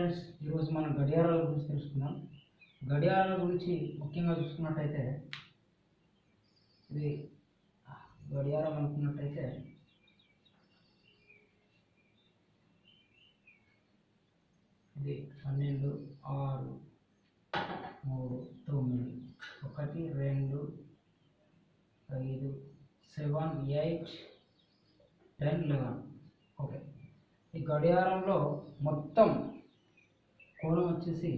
Friends, ఈరోజు మనం గడియారాల గురించి తెలుసుకుందాం. గడియారాల గురించి ముఖ్యంగా చూసుకున్నట్టయితే ఇది గడియారం అనుకున్నట్టయితే ఇది 12, 6, 3, 9, 1, 2, 5, 7, 8, 10, 11. ఓకే, ఈ గడియారంలో మొత్తం కోణం వచ్చేసి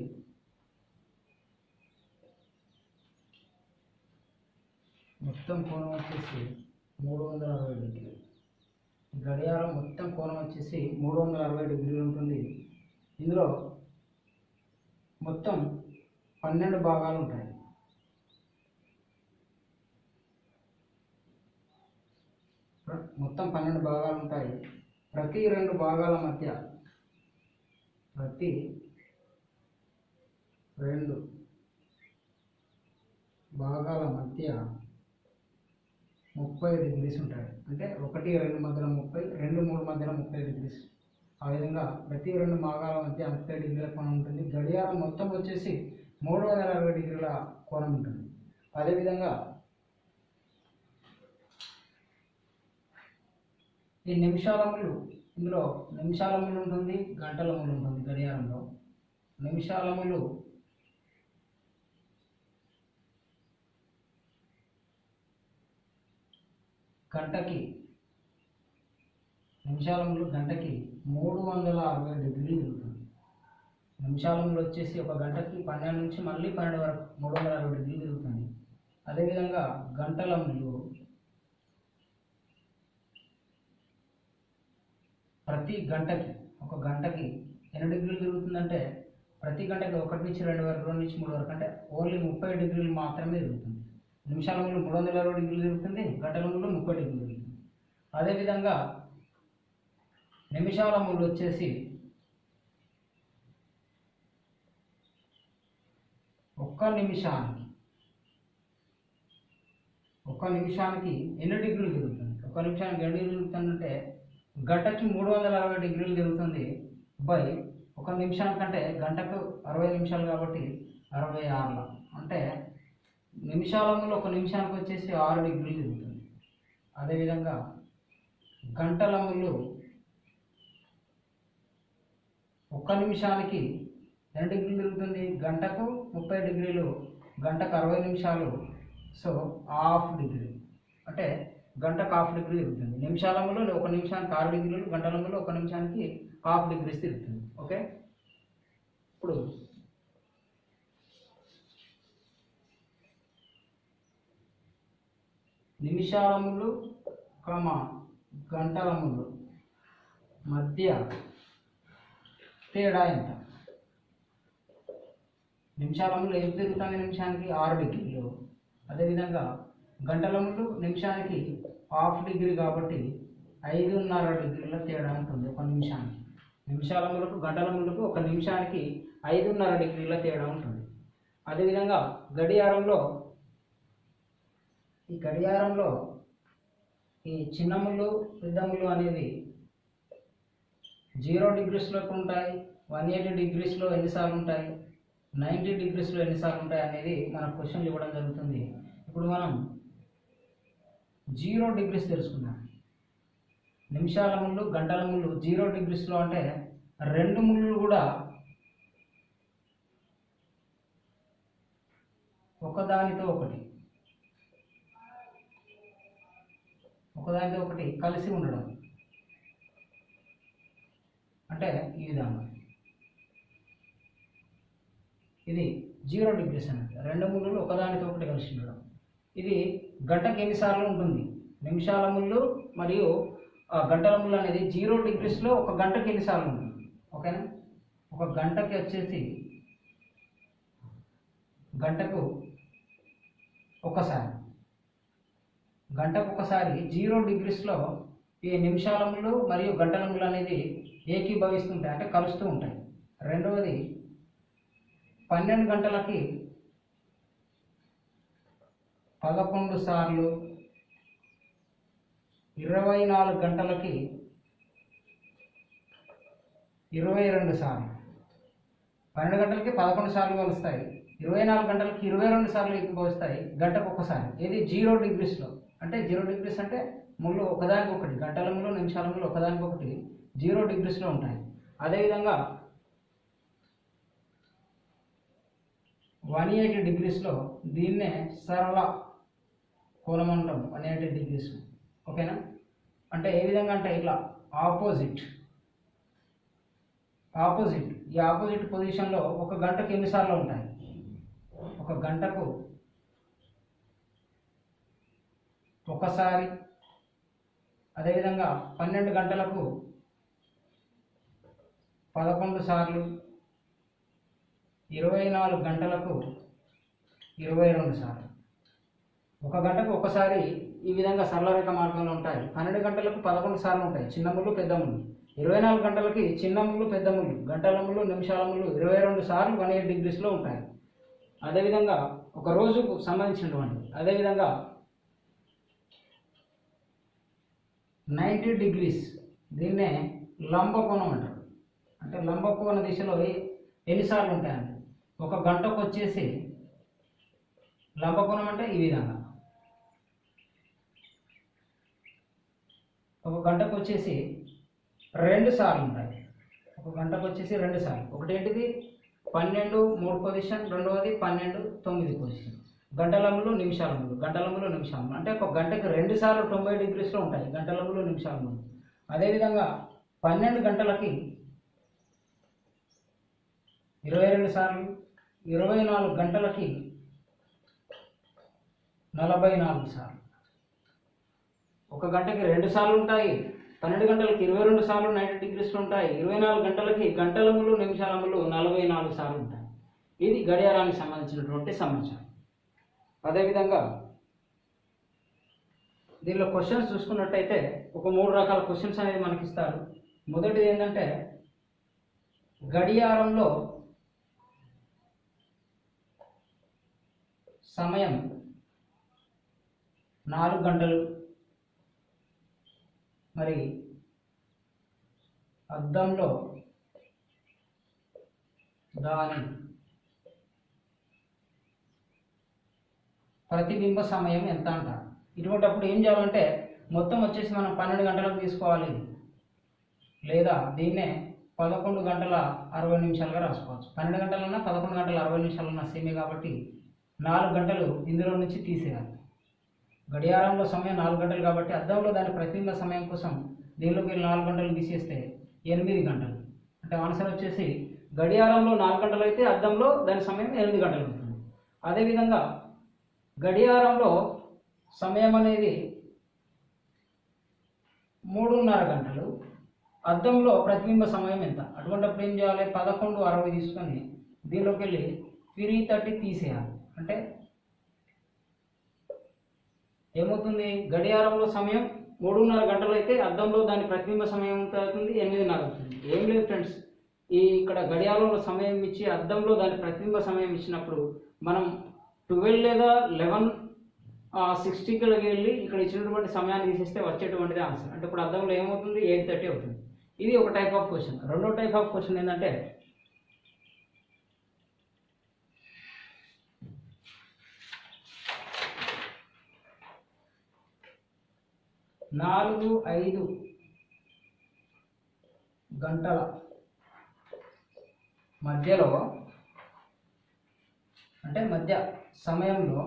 360 డిగ్రీలు. గడియారం మొత్తం కోణం వచ్చేసి 360 డిగ్రీలు ఉంటుంది. ఇందులో మొత్తం 12 భాగాలు ఉంటాయి. మొత్తం 12 భాగాలు ఉంటాయి. ప్రతి రెండు భాగాల మధ్య 30 డిగ్రీస్ ఉంటాయి. అంటే 1, 2 మధ్యలో 30, 2, 3 మధ్యలో 30 డిగ్రీస్. ఆ విధంగా ప్రతి రెండు భాగాల మధ్య 30 డిగ్రీల కోణం ఉంటుంది. గడియారం మొత్తం వచ్చేసి 360 డిగ్రీల కోణం ఉంటుంది. అదేవిధంగా ఈ నిమిషాల ముళ్ళు, ఇందులో నిమిషాల ముళ్ళు ఉంటుంది, గంటల ముళ్ళు ఉంటుంది. గడియారంలో నిమిషాల ముళ్ళు గంటకి 360 డిగ్రీలు తిరుగుతుంది. నిమిషాల ముళ్ళు వచ్చేసి ఒక గంటకి 12 నుంచి మళ్ళీ 12 వరకు 360 డిగ్రీలు తిరుగుతుంది. అదేవిధంగా గంటల ముళ్ళు ప్రతి గంటకి ఒక గంటకి ఎన్ని డిగ్రీలు తిరుగుతుందంటే ప్రతి గంటకి 1 నుంచి 2 వరకు, 2 నుంచి 3 వరకు, అంటే ఓన్లీ 30 డిగ్రీలు మాత్రమే తిరుగుతుంది. నిమిషాల ముళ్ళు 360 డిగ్రీలు తిరుగుతుంది, గంటల ముళ్ళు 30 డిగ్రీలు తిరుగుతుంది. అదేవిధంగా నిమిషాల ముళ్ళు వచ్చేసి ఒక్క నిమిషానికి ఎన్ని డిగ్రీలు తిరుగుతుంది? ఒక్క నిమిషానికి ఎన్ని డిగ్రీలు తిరుగుతుందంటే గంటకి 360 డిగ్రీలు తిరుగుతుంది బై ఒక నిమిషానికంటే గంటకు 60 నిమిషాలు కాబట్టి 66, అంటే నిమిషాల ముళ్ళు ఒక నిమిషానికి వచ్చేసి 6 డిగ్రీలు తిరుగుతుంది. అదేవిధంగా గంటల ముళ్ళు ఒక్క నిమిషానికి ఎన్ని డిగ్రీలు తిరుగుతుంది? గంటకు 30 డిగ్రీలు, గంటకు 60 నిమిషాలు, సో హాఫ్ డిగ్రీ, అంటే గంటకు హాఫ్ డిగ్రీ తిరుగుతుంది. నిమిషాల ముళ్ళు ఒక నిమిషానికి 6 డిగ్రీలు, గంటల ముళ్ళు ఒక నిమిషానికి హాఫ్ డిగ్రీస్ తిరుగుతుంది. ఓకే, ఇప్పుడు నిమిషాల ముళ్ళు గంటల ముళ్ళు మధ్య తేడా ఎంత? నిమిషాల ముళ్ళు ఏం తిరుగుతుంది? నిమిషానికి 6 డిగ్రీలు. అదేవిధంగా గంటల ముళ్ళు నిమిషానికి హాఫ్ డిగ్రీ కాబట్టి 5.5 డిగ్రీల తేడా ఉంటుంది ఒక నిమిషానికి. నిమిషాల ముళ్ళకు గంటల ముళ్ళకు ఒక నిమిషానికి 5.5 డిగ్రీల తేడా ఉంటుంది. అదేవిధంగా గడియారంలో ఈ చిన్న ముళ్ళు, పెద్ద ముళ్ళు అనేవి 0 డిగ్రీస్లో ఉంటాయి, 180 డిగ్రీస్లో ఎన్నిసార్లు ఉంటాయి, 90 డిగ్రీస్లో ఎన్నిసార్లు ఉంటాయి అనేది మనకు క్వశ్చన్లు ఇవ్వడం జరుగుతుంది. ఇప్పుడు మనం 0 డిగ్రీస్ తెలుసుకుందాం. నిమిషాల ముళ్ళు, గంటల ముళ్ళు 0 డిగ్రీస్లో అంటే రెండు ముళ్ళు కూడా ఒకదానితో ఒకటి కలిసి ఉండడం, అంటే ఈ విధంగా ఇది 0 డిగ్రీస్ అన్నట్టు. రెండు ముళ్ళు ఒకదానితో ఒకటి కలిసి ఉండడం. ఇది గంటకి ఎన్నిసార్లు ఉంటుంది? నిమిషాల ముళ్ళు మరియు గంటల ముళ్ళు అనేది 0 డిగ్రీస్లో ఒక గంటకి ఎన్నిసార్లు ఉంటుంది? ఓకేనా, ఒక గంటకి వచ్చేసి గంటకు ఒకసారి 0 డిగ్రీస్లో ఈ నిమిషాల ముళ్ళు మరియు గంటల ముళ్ళు అనేది ఏకీభవిస్తుంటాయి, అంటే కలుస్తూ ఉంటాయి. రెండవది 12 గంటలకి 11 సార్లు, 24 గంటలకి 22 సార్లు, 12 గంటలకి 11 సార్లు కలుస్తాయి, 24 గంటలకి 22 సార్లు ఎక్కిపోస్తాయి, గంటకు ఒక్కసారి. ఇది 0 డిగ్రీస్లో. అంటే 0 డిగ్రీస్ అంటే ముళ్ళు ఒకదానికొకటి, గంటల ముళ్ళు నిమిషాల ముళ్ళు ఒకదానికొకటి 0 డిగ్రీస్లో ఉంటాయి. అదేవిధంగా 180 డిగ్రీస్లో దీన్నే సరళ కోణం అంటాం. 180 డిగ్రీస్. ఓకేనా? అంటే ఏ విధంగా అంటే ఇట్లా ఆపోజిట్ ఈ ఆపోజిట్ పొజిషన్లో ఒక గంటకు ఎన్నిసార్లు ఉంటాయి? ఒక గంటకు ఒకసారి. అదేవిధంగా 12 గంటలకు 11 సార్లు, 24 గంటలకు 22 సార్లు. ఒక గంటకు ఒకసారి ఈ విధంగా సరళరేఖ మార్గంలో ఉంటాయి. 12 గంటలకు 11 సార్లు ఉంటాయి, చిన్న ముళ్ళు పెద్ద ముళ్ళు. 24 గంటలకి చిన్న ముళ్ళు పెద్ద ముళ్ళు, గంటల ముళ్ళు నిమిషాల ముళ్ళు 22 సార్లు 180 డిగ్రీస్లో ఉంటాయి. అదేవిధంగా ఒక రోజుకు సంబంధించినటువంటి అదేవిధంగా 90 డిగ్రీస్ దీన్నే లంబకోణం అంటారు. అంటే లంబకోణ దిశలో ఎన్నిసార్లు ఉంటాయండి? ఒక గంటకు వచ్చేసి లంబకోణం అంటే ఈ విధంగా ఒక గంటకు వచ్చేసి 2 సార్లు ఉంటాయి. ఒక గంటకు వచ్చేసి 2 సార్లు. ఒకటి ఏంటిది 12 3 పొజిషన్, రెండవది 12 9 పొజిషన్. గంటలములు నిమిషాలములు, గంటలములు నిమిషాలములు. అంటే ఒక గంటకు 2 సార్లు 90 డిగ్రీస్లో ఉంటాయి, గంటలములు నిమిషాలములు. అదేవిధంగా 12 గంటలకి 22 సార్లు, 24 గంటలకి 44 సార్లు. ఒక గంటకి 2 సార్లు ఉంటాయి, 12 గంటలకి 22 సార్లు 90 డిగ్రీస్లో ఉంటాయి, 24 గంటలకి గంటలములు నిమిషాలములు 44 సార్లు ఉంటాయి. ఇది గడియారానికి సంబంధించినటువంటి సమాచారం. అదేవిధంగా దీనిలో క్వశ్చన్స్ చూసుకున్నట్టయితే ఒక 3 రకాల క్వశ్చన్స్ అనేది మనకి ఇస్తారు. మొదటిది ఏంటంటే గడియారంలో సమయం 4 గంటలు, మరి అద్దంలో దాని ప్రతిబింబ సమయం ఎంత అంటారు. ఇటువంటిప్పుడు ఏం చేయాలంటే మొత్తం వచ్చేసి మనం 12 గంటలకు తీసుకోవాలి, లేదా దీన్నే 11 గంటల 60 నిమిషాలుగా రాసుకోవచ్చు. 12 గంటలన్నా 11 గంటల 60 నిమిషాలన్నా సేమే కాబట్టి 4 గంటలు ఇందులో నుంచి తీసేయాలి. గడియారంలో సమయం 4 గంటలు కాబట్టి అద్దంలో దాని ప్రతిబింబ సమయం కోసం దీనిలోకి 4 గంటలు తీసేస్తే 8 గంటలు. అంటే ఆన్సర్ వచ్చేసి గడియారంలో 4 గంటలు అయితే అద్దంలో దాని సమయం 8 గంటలు ఉంటుంది. అదేవిధంగా గడియారంలో సమయం అనేది 3:30 గంటలు, అద్దంలో ప్రతిబింబ సమయం ఎంత? అటువంటిప్పుడు ఏం చేయాలి? 11:60 తీసుకొని దీనిలోకి వెళ్ళి 3:30 తీసేయాలి. అంటే ఏమవుతుంది? గడియారంలో సమయం 3:30 గంటలు అయితే అద్దంలో దాని ప్రతిబింబ సమయం ఎంత అవుతుంది? 8:30 అవుతుంది. ఏం లేదు ఫ్రెండ్స్, ఇక్కడ గడియారంలో సమయం ఇచ్చి అద్దంలో దాని ప్రతిబింబ సమయం ఇచ్చినప్పుడు మనం 12 లేదా 11:60కి వెళ్ళి ఇక్కడ ఇచ్చినటువంటి సమయాన్ని తీసేస్తే వచ్చేటువంటిది ఆన్సర్. అంటే ఇప్పుడు అద్దంలో ఏమవుతుంది? 8:30 అవుతుంది. ఇది ఒక టైప్ ఆఫ్ క్వశ్చన్. రెండో టైప్ ఆఫ్ క్వశ్చన్ ఏంటంటే 4-5 గంటల మధ్యలో, అంటే మధ్య సమయంలో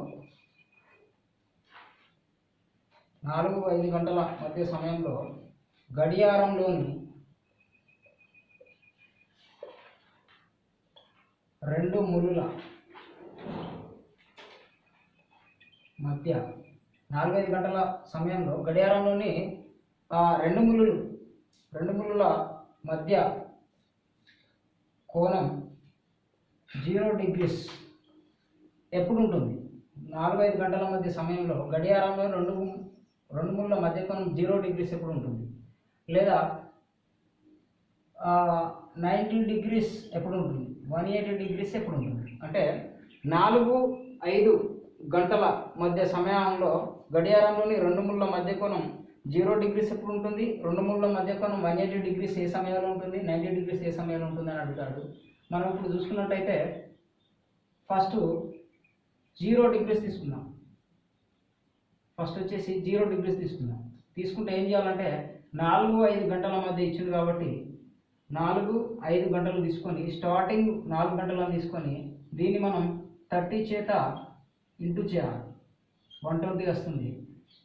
4-5 గంటల మధ్య సమయంలో గడియారంలోని 2 ముళ్ళుల మధ్య 4-5 గంటల సమయంలో గడియారంలోని 2 ముళ్ళుల మధ్య కోణం 0 డిగ్రీస్ ఎప్పుడు ఉంటుంది? 4-5 గంటల మధ్య సమయంలో గడియారంలో 2 ముళ్ళ మధ్య కోణం 0 డిగ్రీస్ ఎప్పుడు ఉంటుంది? లేదా 90 డిగ్రీస్ ఎప్పుడు ఉంటుంది? 180 డిగ్రీస్ ఎప్పుడు ఉంటుంది? అంటే 4-5 గంటల మధ్య సమయంలో గడియారంలోని 2 ముళ్ళ మధ్య కోణం 0 డిగ్రీస్ ఎప్పుడు ఉంటుంది? 2 ముళ్ళ మధ్య కోణం 180 డిగ్రీస్ ఏ సమయంలో ఉంటుంది? 90 డిగ్రీస్ ఏ సమయంలో ఉంటుంది అని అడుగుతాడు. మనం ఇప్పుడు చూసుకున్నట్టయితే ఫస్ట్ 0 డిగ్రీస్ తీసుకుందాం. ఫస్ట్ వచ్చేసి 0 డిగ్రీస్ తీసుకుందాం. తీసుకుంటే ఏం చేయాలంటే 4-5 గంటల మధ్య ఇచ్చింది కాబట్టి 4-5 గంటలు తీసుకొని స్టార్టింగ్ 4 గంటలను తీసుకొని దీన్ని మనం 30 చేత ఇంటూ చేయాలి. 120 వస్తుంది.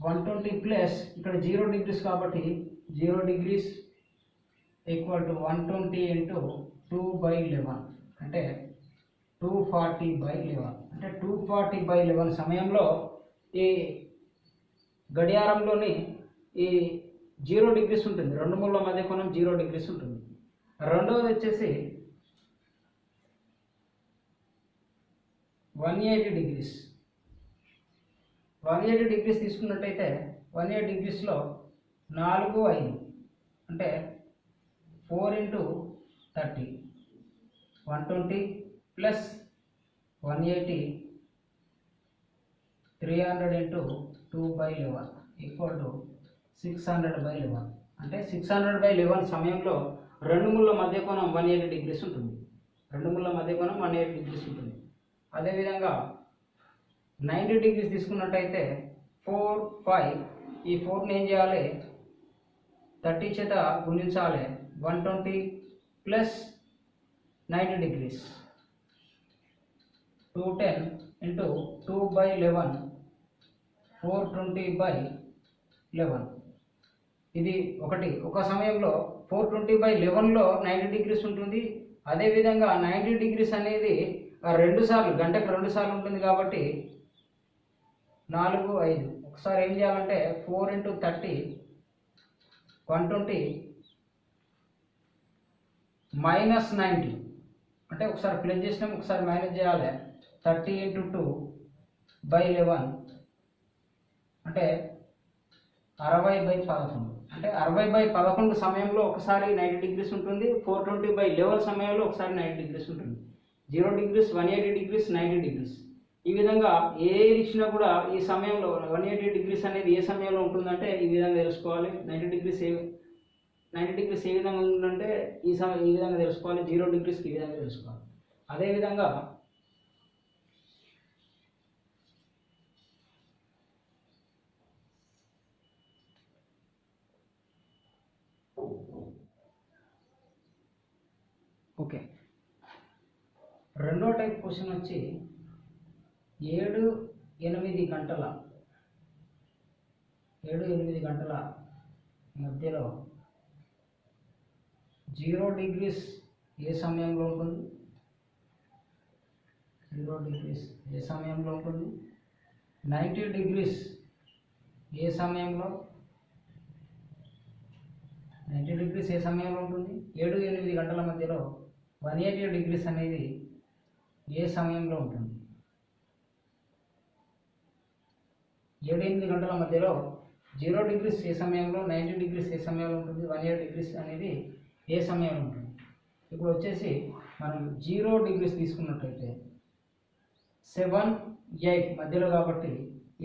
120 ప్లస్ ఇక్కడ 0 డిగ్రీస్ కాబట్టి 0 డిగ్రీస్ ఈక్వల్ టు 120 ఇంటూ 2/11 అంటే 240/11 అంటే 240/11 సమయంలో ఈ గడియారంలోని ఈ 0 డిగ్రీస్ ఉంటుంది. రెండు మూల మధ్య కోణం 0 డిగ్రీస్ ఉంటుంది. రెండవది వచ్చేసి 180 డిగ్రీస్. 180 డిగ్రీస్ తీసుకున్నట్టయితే 180 డిగ్రీస్లో 4-5 అంటే 4 into 30 120 plus 180 300 into 2/11 equal to 600/11 అంటే 600/11 సమయంలో రెండు ముళ్ళ మధ్య కోణం 180 డిగ్రీస్ ఉంటుంది. రెండు ముళ్ళ మధ్య కోణం 180 డిగ్రీస్ ఉంటుంది. అదేవిధంగా 90 డిగ్రీస్ తీసుకున్నట్టయితే 4, 5 ఈ 4ని ఏం చేయాలి 30 చేత గుణించాలి. 120 ప్లస్ 90 డిగ్రీస్ 210 ఇంటూ 2/11 420/11 ఇది ఒక సమయంలో 420/11లో 90 డిగ్రీస్ ఉంటుంది. అదేవిధంగా 90 డిగ్రీస్ అనేది 2 సార్లు గంటకు 2 సార్లు ఉంటుంది కాబట్టి 4-5 ఒకసారి ఏం చేయాలంటే 4 ఇంటూ 30 120 మైనస్ 90 అంటే ఒకసారి ప్లస్ చేసినాం ఒకసారి మైనస్ చేయాలి. 30 ఇంటూ 2/11 అంటే 60/11 అంటే 60/11 సమయంలో ఒకసారి 90 డిగ్రీస్ ఉంటుంది. 420/11 సమయంలో ఒకసారి 90 డిగ్రీస్ ఉంటుంది. 0 డిగ్రీస్ 180 డిగ్రీస్ 90 డిగ్రీస్ ఈ విధంగా ఏ ఇచ్చినా కూడా ఈ సమయంలో 180 డిగ్రీస్ అనేది ఏ సమయంలో ఉంటుందంటే ఈ విధంగా తెలుసుకోవాలి. 90 డిగ్రీస్ ఏ విధంగా ఉంటుందంటే ఈ విధంగా తెలుసుకోవాలి. 0 డిగ్రీస్కి ఈ విధంగా తెలుసుకోవాలి. అదేవిధంగా ఓకే రెండో టైప్ క్వశ్చన్ వచ్చి 7-8 గంటల మధ్యలో 0 డిగ్రీస్ ఏ సమయంలో ఉంటుంది 0 డిగ్రీస్ ఏ సమయంలో ఉంటుంది 90 డిగ్రీస్ ఏ సమయంలో 90 డిగ్రీస్ ఏ సమయంలో ఉంటుంది 7-8 గంటల మధ్యలో 180 డిగ్రీస్ అనేది ఏ సమయంలో ఉంటుంది 7-8 గంటల మధ్యలో 0 డిగ్రీస్ ఏ సమయంలో 90 డిగ్రీస్ ఏ సమయంలో ఉంటుంది 180 డిగ్రీస్ అనేది ఏ సమయంలో ఉంటుంది. ఇప్పుడు వచ్చేసి మనం 0 డిగ్రీస్ తీసుకున్నట్లయితే 7-8 మధ్యలో కాబట్టి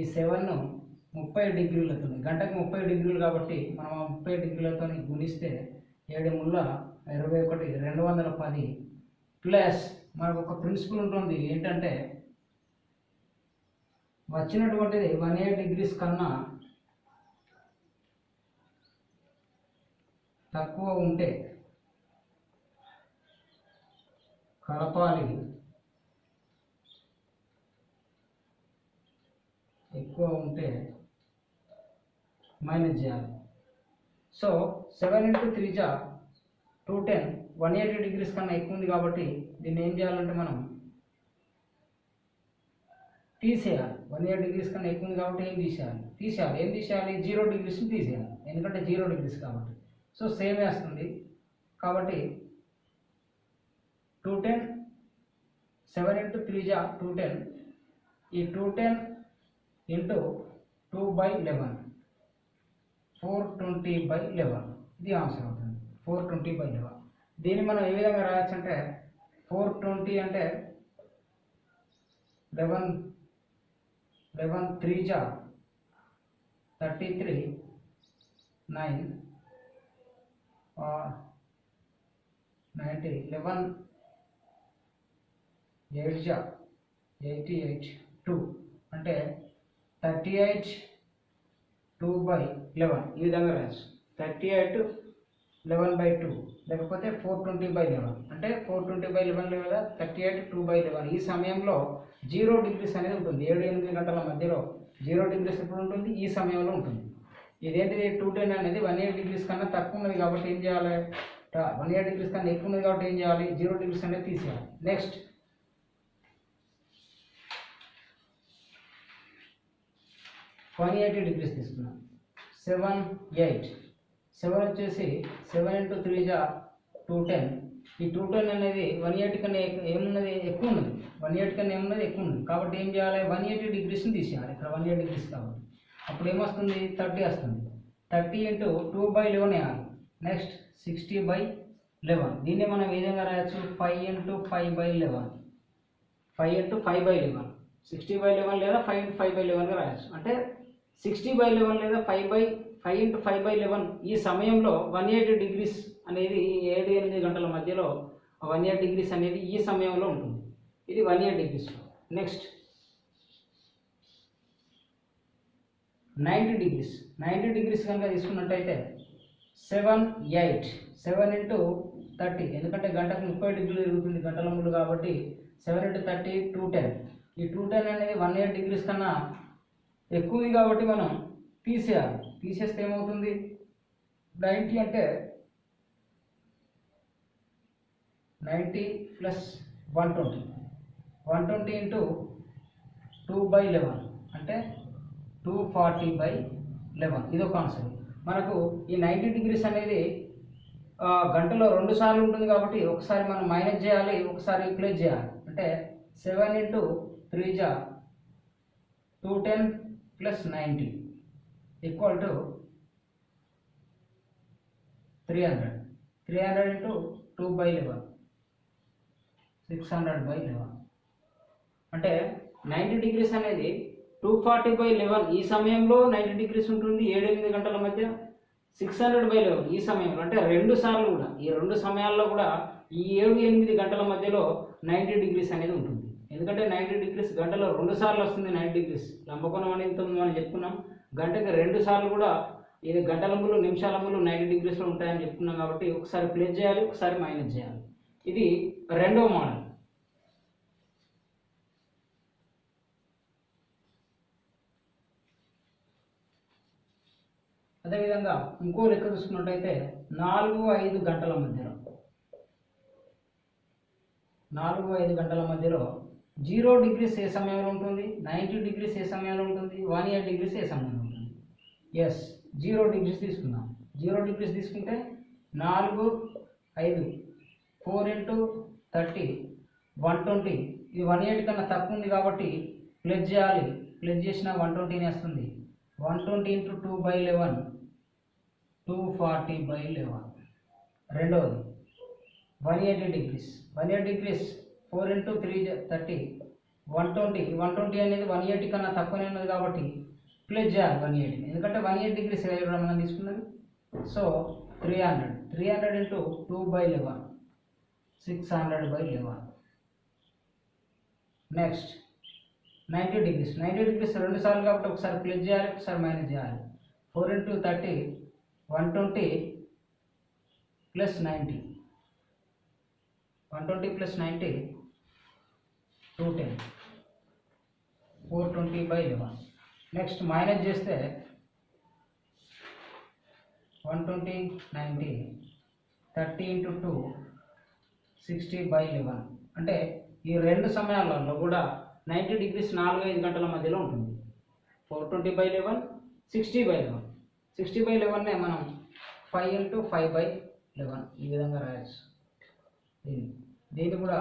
ఈ 7ను 30 డిగ్రీలతో గంటకు 30 డిగ్రీలు కాబట్టి మనం 30 డిగ్రీలతో గుణిస్తే 7 ముళ్ళ 21 210 ప్లస్ మనకు ఒక ప్రిన్సిపల్ ఉంటుంది ఏంటంటే వచ్చినటువంటిది 180 డిగ్రీస్ కన్నా తక్కువ ఉంటే కలపాలి, ఎక్కువ ఉంటే మైనస్ చేయాలి. సో 7 ఇంటూ 3 జా 210 180 డిగ్రీస్ కన్నా ఎక్కువ ఉంది కాబట్టి దీన్ని ఏం చేయాలంటే మనం తీసేయాలి. 180 డిగ్రీస్ కన్నా ఎక్కువ ఉంది కాబట్టి ఏం తీసేయాలి 0 డిగ్రీస్ని తీసేయాలి ఎందుకంటే 0 డిగ్రీస్ కాబట్టి. సో సేమ్ వేస్తుంది కాబట్టి 210 7 ఇంటూ 3 జా 210 ఈ 210 ఇంటూ 2/11 420/11 ఇది ఆన్సర్ అవుతుంది 420/11. దీన్ని మనం ఏ విధంగా రాయొచ్చు అంటే 420 అంటే 11 3 జా 33 9 90 11 8 జా 88 2 అంటే 38 2/11 ఈ విధంగా రాయొచ్చు. 38 11/2 లేకపోతే 420/11 అంటే 420/11 లేదా 38 2/11. ఈ సమయంలో 0 డిగ్రీస్ అనేది ఉంటుంది. 7-8 గంటల మధ్యలో 0 డిగ్రీస్ ఎప్పుడు ఉంటుంది? ఈ సమయంలో ఉంటుంది. ఇదేంటిది 210 అనేది 18 డిగ్రీస్ కన్నా తక్కువ ఉన్నది కాబట్టి ఏం చేయాలి? 18 డిగ్రీస్ కన్నా ఎక్కువ ఉన్నది కాబట్టి ఏం చేయాలి? 0 డిగ్రీస్ అనేది తీసేయాలి. నెక్స్ట్ 180 డిగ్రీస్ తీసుకున్నాం. 7 8 7 వచ్చేసి 7 × 3 = 210. ఈ 210 అనేది 180 కన్నా ఏమున్నది? ఎక్కువ ఉన్నది. 180 కన్నా ఏమున్నది? ఎక్కువ ఉన్నది కాబట్టి ఏం చేయాలి? 180 డిగ్రీస్ని తీసేయాలి. ఇక్కడ 180 డిగ్రీస్ కాబట్టి అప్పుడు ఏమొస్తుంది? 30 వస్తుంది. 30 × 2/11 వేయాలి. నెక్స్ట్ 60/11. దీన్ని మనం ఏ విధంగా రాయొచ్చు? 5 × 5/11 5 × 5/11 60/11 లేదా 5 × 5/11గా రాయొచ్చు. అంటే 60/11 లేదా 5 × 5/11 ఈ సమయంలో 180 డిగ్రీస్ అనేది 7-8 గంటల మధ్యలో 180 డిగ్రీస్ అనేది ఈ సమయంలో ఉంటుంది. ఇది 180 డిగ్రీస్. Next 90 degrees. 90 డిగ్రీస్ కనుక తీసుకున్నట్టయితే 7 8 7 × 30 ఎందుకంటే గంటకు 30 డిగ్రీలు తిరుగుతుంది గంటల ముందు కాబట్టి 7 × 30 210. ఈ 210 అనేది 180 డిగ్రీస్ కన్నా ఎక్కువది కాబట్టి మనం తీసేయాలి. తీసేస్తే ఏమవుతుంది? 90 అంటే 90 + 120 120 × 2/11 అంటే 240/11. ఇది ఒక కాన్సెప్ట్. మనకు ఈ 90 డిగ్రీస్ అనేది గంటలో 2 సార్లు ఉంటుంది కాబట్టి ఒకసారి మనం మైనస్ చేయాలి, ఒకసారి ప్లస్ చేయాలి. అంటే 7 × 3 = 210 + 90 = 300. 300 × 2/11 600/11 అంటే 90 డిగ్రీస్ అనేది 240/11 ఈ సమయంలో 90 డిగ్రీస్ ఉంటుంది 7-8 గంటల మధ్య. 600/11 ఈ సమయంలో అంటే 2 సార్లు కూడా ఈ 2 సమయాల్లో కూడా ఈ 7-8 గంటల మధ్యలో 90 డిగ్రీస్ అనేది ఉంటుంది. ఎందుకంటే 90 డిగ్రీస్ గంటలో 2 సార్లు వస్తుంది. 90 డిగ్రీస్ లంబకోణం అనేది ఎంత ఉందో మనం చెప్పుకున్నాం. గంటకి 2 సార్లు కూడా ఇది గంటల ముళ్ళు నిమిషాల ముళ్ళు 90 డిగ్రీస్లో ఉంటాయని చెప్పుకున్నాం కాబట్టి ఒకసారి ప్లస్ చేయాలి, ఒకసారి మైనస్ చేయాలి. ఇది రెండవ మోడల్. అదేవిధంగా ఇంకో లెక్క చూసుకున్నట్టయితే 4-5 గంటల మధ్యలో 4-5 గంటల మధ్యలో 0 డిగ్రీస్ ఏ సమయంలో ఉంటుంది? 90 డిగ్రీస్ ఏ సమయంలో ఉంటుంది? 180 డిగ్రీస్ ఏ సమయంలో ఉంటుంది? ఎస్ 0 డిగ్రీస్ తీసుకుందాం. 0 డిగ్రీస్ తీసుకుంటే 4 5 4 × 30 120. ఇది 180 కన్నా తక్కువ ఉంది కాబట్టి ప్లస్ చేయాలి. ప్లస్ చేసిన 120 వస్తుంది. 120 × 2/11 240/11. రెండవది 180 డిగ్రీస్. 180 డిగ్రీస్ 4 × 3 = 30 120. 120 అనేది 180 కన్నా తక్కువనే ఉన్నది కాబట్టి ప్లస్ చేయాలి 180. ఎందుకంటే 180 డిగ్రీస్ మనం తీసుకున్నది. సో 300 × 2/11 600/11. Next 90 degrees. 90 డిగ్రీస్ 2 సార్లు కాబట్టి ఒకసారి ప్లస్ చేయాలి, ఒకసారి మైనస్ చేయాలి. 4 × 30 120 + 90 120 + 90 210 420/11. నెక్స్ట్ మైనస్ చేస్తే 120 90 30 × 2 60/11. అంటే ఈ రెండు సమయాలలో కూడా 90 డిగ్రీస్ 4-5 గంటల మధ్యలో ఉంటుంది. 420/11 60/11. 60/11నే మనం 5 × 5/11 ఈ విధంగా రాయొచ్చు. దీన్ని కూడా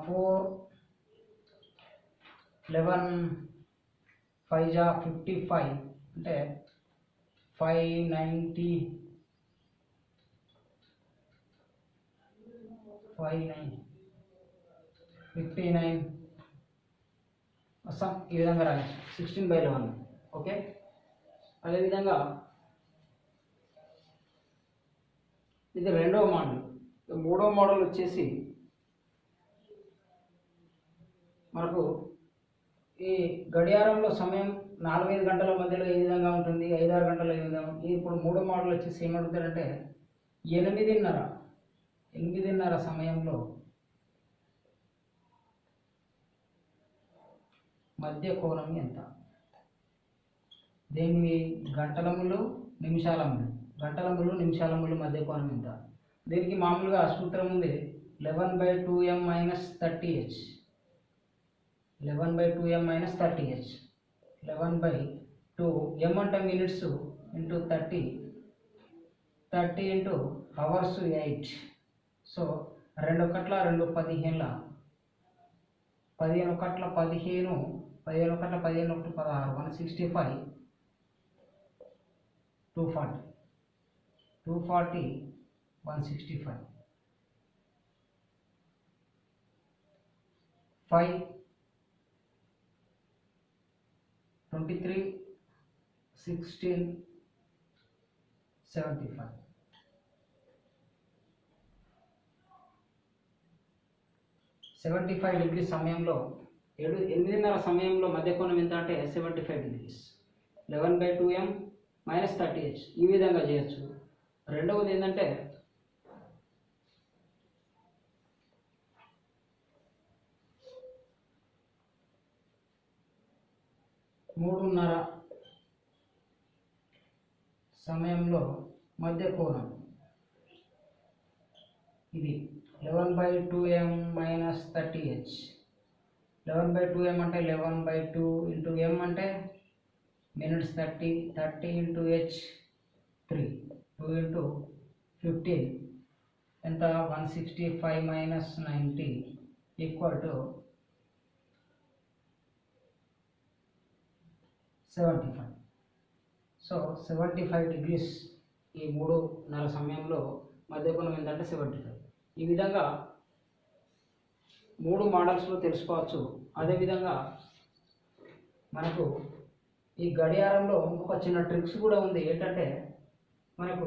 4 11 5 = 55 అంటే 590 59 వస్తాం. ఈ విధంగా రాయొచ్చు 16/11. ఓకే. అదేవిధంగా ఇది రెండవ మోడల్. మూడవ మోడల్ వచ్చేసి మనకు ఈ గడియారంలో సమయం 4-5 గంటల మధ్యలో ఏ విధంగా ఉంటుంది, 5-6 గంటల ఏ విధంగా. ఇప్పుడు మూడో మోడల్ వచ్చేసి ఏమడుగుతాడంటే 8:30 సమయంలో మధ్య కోణం ఎంత. దీన్ని గంటలములు నిమిషాలములు మధ్య కోణం ఎంత. దీనికి మామూలుగా సూత్రం ఉంది 11/2m - 30h. 11/2m - 30h. 11/2 m అంటే minutes into 30 into hours 8. So 2 1 2 15 15 1 15 15 1 15 1 16 165 240 165 5 23 16 75 75 degree సమయంలో 8:30 సమయంలో మధ్య కోణం ఎంత అంటే 75 డిగ్రీస్. 11/2m - 30h ఈ విధంగా చేయొచ్చు. రెండవది ఏంటంటే 3:30 సమయంలో మధ్య కోణం ఇది 11/2m - 30h. 11/2m అంటే 11/2 ఇంటూ m అంటే మినిట్స్ 30 ఇంటూ h 3 2 ఇంటూ 15 ఎంత 165 - 90 ఈక్వల్ టు 75. సో 75 డిగ్రీస్ ఈ 3:30 సమయంలో మధ్య కోణం ఏంటంటే 75. ఈ విధంగా 3 మోడల్స్లో తెలుసుకోవచ్చు. అదేవిధంగా మనకు ఈ గడియారంలో ఇంకొక చిన్న ట్రిక్స్ కూడా ఉంది. ఏంటంటే మనకు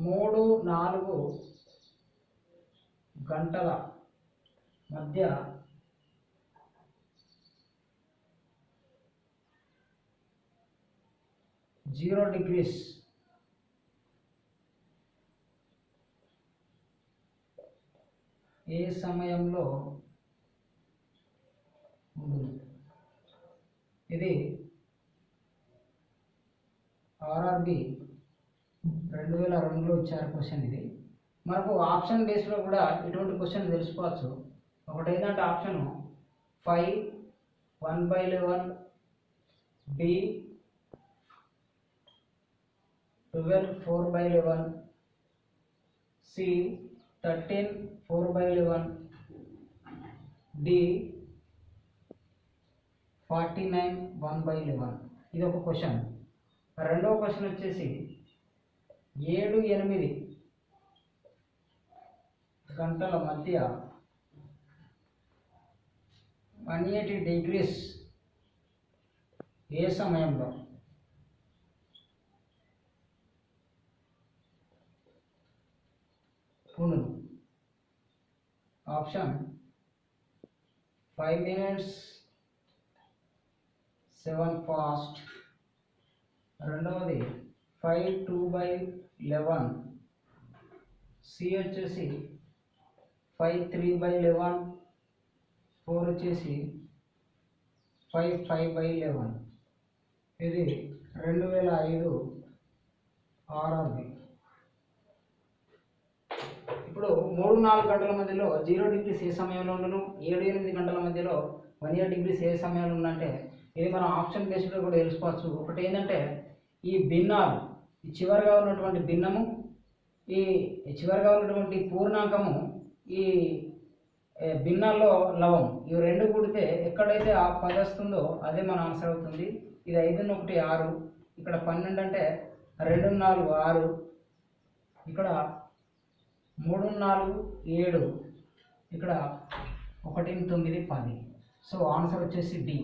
3-4 గంటల మధ్య జీరో డిగ్రీస్ ఏ సమయంలో ఉంటుంది. ఇది ఆర్ఆర్బి 2002లో ఇచ్చారు క్వశ్చన్. ఇది మనకు ఆప్షన్ బేస్లో కూడా ఇటువంటి క్వశ్చన్ తెలుసుకోవచ్చు. ఒకటి ఏంటంటే ఆప్షన్ 5 1/11, B 12 4/11, C 13 4/11, D 49 1/11. ఇది ఒక క్వశ్చన్. రెండవ క్వశ్చన్ వచ్చేసి 7-8 గంటల మధ్య 180 డిగ్రీస్ ఏ సమయంలో. Option 5 minutes 7 fast. రెండవది 5 2/11, C వచ్చేసి 5 3/11, 4 వచ్చేసి 5 5/11. ఇది 2005 ఆర్ఆర్బి. ఇప్పుడు 3-4 గంటల మధ్యలో 0 డిగ్రీస్ ఏ సమయంలో ఉండను, 7-8 గంటల మధ్యలో 180 డిగ్రీస్ ఏ సమయంలో ఉందంటే ఇది మనం ఆప్షన్ బేస్డ్లో కూడా తెలుసుకోవచ్చు. ఒకటి ఏంటంటే ఈ భిన్నాలు, ఈ చివరిగా ఉన్నటువంటి భిన్నము, ఈ చివరిగా ఉన్నటువంటి పూర్ణాంకము, ఈ భిన్నాల్లో లవం, ఇవి రెండు కూడితే ఎక్కడైతే ఆ 10 వస్తుందో అదే మన ఆన్సర్ అవుతుంది. ఇది 5-1 6, ఇక్కడ 12 అంటే 2-4 6, ఇక్కడ 3-4 7, ఇక్కడ 1-9 10. సో ఆన్సర్ వచ్చేసి డి.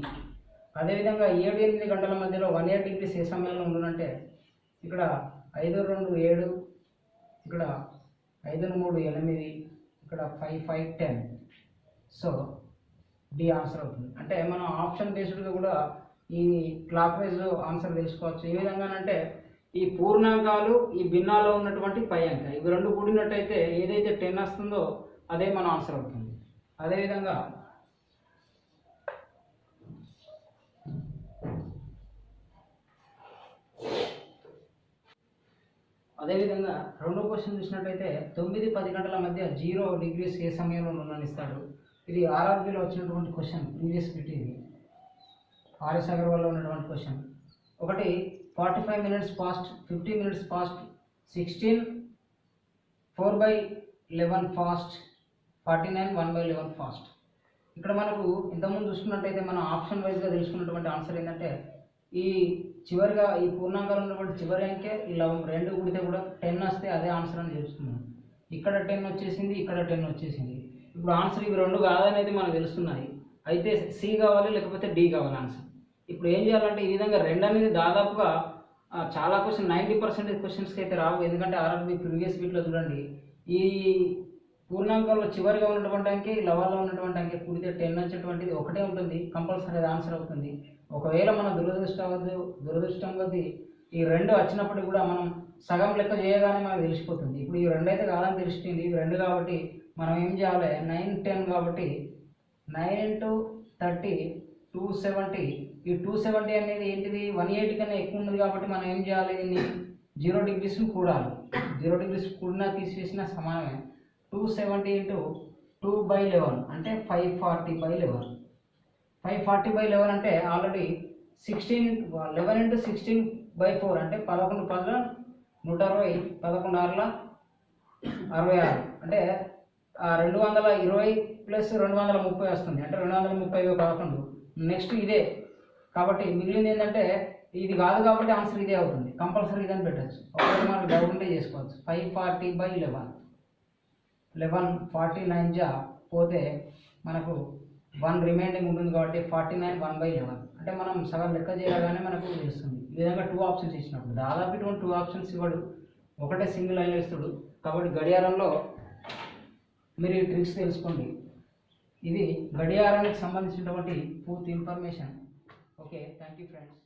అదేవిధంగా 7-8 గంటల మధ్యలో 180 డిగ్రీస్ ఏ సమయంలో ఉండునంటే ఇక్కడ 5-2 7, ఇక్కడ 5-3 8, ఇక్కడ 5 5 10. సో డి ఆన్సర్ అవుతుంది. అంటే మనం ఆప్షన్ బేస్డ్గా కూడా ఈ క్లాక్ వైజ్ ఆన్సర్ తెలుసుకోవచ్చు. ఏ విధంగానంటే ఈ పూర్ణాంకాలు ఈ భిన్నాల్లో ఉన్నటువంటి పై అంక ఇవి రెండు కూడినట్టయితే ఏదైతే 10 వస్తుందో అదే మన ఆన్సర్ అవుతుంది. అదేవిధంగా రెండో క్వశ్చన్ చూసినట్టయితే 9-10 గంటల మధ్య 0 degrees ఏ సమయంలో ఉండనిస్తాడు. ఇది ఆర్ఆర్బీలో వచ్చినటువంటి క్వశ్చన్, ప్రీవియస్ బిట్ ఇది ఆర్ఎస్ అగర్వాల్లో ఉన్నటువంటి క్వశ్చన్. ఒకటి 45 minutes past, 50 minutes past, 16, 4/11 fast, 49, 1/11 fast. ఇక్కడ మనకు ఇంతకుముందు చూసుకున్నట్టయితే మనం ఆప్షన్ వైజ్గా తెలుసుకున్నటువంటి ఆన్సర్ ఏంటంటే ఈ చివరిగా ఈ పూర్ణాంకాలు ఉన్నటువంటి చివరి అంకె ఇలా రెండు కూడితే కూడా 10 వస్తే అదే ఆన్సర్ అని తెలుస్తున్నాం. ఇక్కడ 10 వచ్చేసింది, ఇక్కడ 10 వచ్చేసింది. ఇప్పుడు ఆన్సర్ ఇవి రెండు కాదనేది మనకు తెలుస్తున్నాయి. అయితే సి కావాలి లేకపోతే డి కావాలి ఆన్సర్. ఇప్పుడు ఏం చేయాలంటే ఈ విధంగా రెండు అనేది దాదాపుగా చాలా క్వశ్చన్ 90% క్వశ్చన్స్కి అయితే రావు. ఎందుకంటే ఆర్ఆర్బీ ప్రీవియస్ వీట్లో చూడండి ఈ పూర్ణాంకాల్లో చివరిగా ఉన్నటువంటి అంకె లవాల్లో ఉన్నటువంటి అంకె కూడితే 10 వచ్చేటువంటిది ఒకటే ఉంటుంది, కంపల్సరీ అది ఆన్సర్ అవుతుంది. ఒకవేళ మన దురదృష్టం కొద్దీ ఈ రెండు వచ్చినప్పటికి కూడా మనం సగం లెక్క చేయగానే మనకు తెలిసిపోతుంది. ఇప్పుడు ఈ రెండు అయితే కాదని తెలిసింది, ఇవి రెండు కాబట్టి మనం ఏం చేయాలి 9, 10 కాబట్టి 9 × 30 270. ఈ 270 అనేది ఏంటిది 180 కన్నా ఎక్కువ ఉన్నది కాబట్టి మనం ఏం చేయాలి దీన్ని 0 degrees కూడాలి. 0 degrees కూడినా తీసివేసినా సమానమే. 270 × 2/11 అంటే 540/11. 540/11 అంటే ఆల్రెడీ 11 × 16/4 అంటే 11 10 160, 11 6 66 అంటే 220 + 230 వస్తుంది. అంటే 230/11. నెక్స్ట్ ఇదే కాబట్టి మిగిలింది ఏంటంటే ఇది కాదు కాబట్టి ఆన్సర్ ఇదే అవుతుంది. కంపల్సరీ ఇదని పెట్టచ్చు. ఒకవేళ మనకు డౌట్ ఉంటే చేసుకోవచ్చు. 540/11 1149 పోతే మనకు 1 రిమైండింగ్ ఉంటుంది కాబట్టి 49 1/11 అంటే మనం సగం లెక్క చేయగానే మనకు తెలుస్తుంది. ఈ విధంగా 2 ఆప్షన్స్ ఇచ్చినప్పుడు దాదాపు ఇటువంటి 2 ఆప్షన్స్ ఇవ్వడు, ఒకటే సింగిల్ లైన్ ఇస్తాడు. కాబట్టి గడియారంలో మీరు ఈ ట్రిక్స్ తెలుసుకోండి. ఇది గడియారానికి సంబంధించినటువంటి పూర్తి information. Okay, thank you friends.